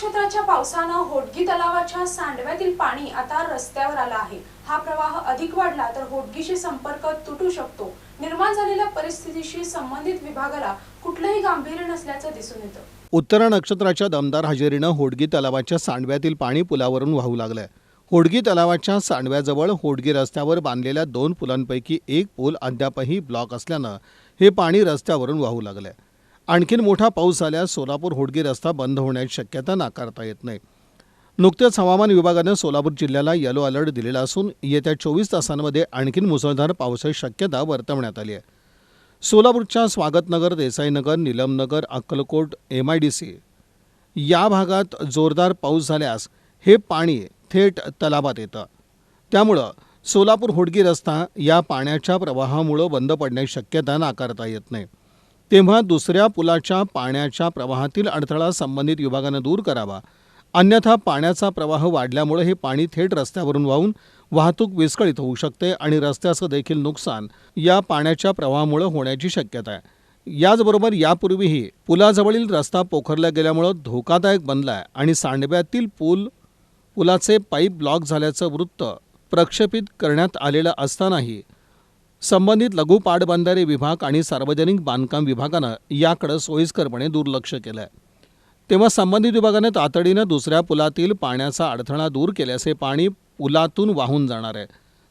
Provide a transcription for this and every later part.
नक्षत्राच्या पावसानं होडगी तलावाच्या सांडव्यातील पाणी आता रस्त्यावर आलं आहे। हा प्रवाह अधिक वाढला तर होडगीशी संपर्क तुटू शकतो। निर्माण झालेल्या परिस्थितीशी संबंधित विभागाला कुठलंही गांभीर्य नसल्याचं दिसून येतं। उत्तरा नक्षत्राच्या दमदार हजेरीनं होडगी तलावाच्या सांडव्यातील पाणी पुलावरून वाहू लागलंय। होडगी तलावाच्या सांडव्याजवळ होडगी रस्त्यावर बांधलेल्या 2 पुलांपैकी एक पूल अद्यापही ब्लॉक असल्यानं हे पाणी रस्त्यावरून वाहू लागलंय। आणखीन मोठा पाऊस झाल्यास सोलापूर होडगी रस्ता बंद होण्याची शक्यता नाकारता येत नाही। नुकतेच हवामान विभागानं सोलापूर जिल्ह्याला येलो अलर्ट दिलेला असून येत्या 24 तासांमध्ये आणखीन मुसळधार पावसाची शक्यता वर्तवण्यात आली आहे। सोलापूरच्या स्वागतनगर, देसाईनगर, नीलमनगर, अक्कलकोट, MIDC या भागात जोरदार पाऊस झाल्यास हे पाणी थेट तलावात येतं। त्यामुळं सोलापूर होडगी रस्ता या पाण्याच्या प्रवाहामुळे बंद पडण्याची शक्यता नाकारता येत नाही। तेव्हा दुसऱ्या पुलाच्या पाण्याच्या प्रवाहातील अडथळा संबंधित विभागानं दूर करावा, अन्यथा पाण्याचा प्रवाह वाढल्यामुळे हे पाणी थेट रस्त्यावरून वाहून वाहतूक विस्कळीत होऊ शकते आणि रस्त्याचं देखील नुकसान या पाण्याच्या प्रवाहामुळे होण्याची शक्यता आहे। याचबरोबर यापूर्वीही पुलाजवळील रस्ता पोखरला गेल्यामुळे धोकादायक बनलाय आणि सांडव्यातील पुलाचे पाईप ब्लॉक झाल्याचं वृत्त प्रक्षेपित करण्यात आलेलं असतानाही संबंधित लघु पाटबंधारे विभाग आणि सार्वजनिक बांधकाम विभागानं याकडे सोयीस्करपणे दुर्लक्ष केलं आहे। तेव्हा संबंधित विभागाने तातडीनं दुसऱ्या पुलातील पाण्याचा अडथळा दूर केल्यास हे पाणी पुलातून वाहून जाणार आहे।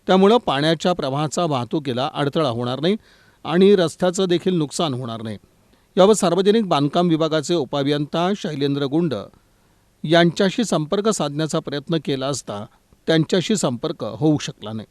त्यामुळं पाण्याच्या प्रवाहाचा वाहतुकीला अडथळा होणार नाही आणि रस्त्याचं देखील नुकसान होणार नाही। यावर सार्वजनिक बांधकाम विभागाचे उपअभियंता शैलेंद्र गुंड यांच्याशी संपर्क साधण्याचा प्रयत्न केला असता त्यांच्याशी संपर्क होऊ शकला नाही।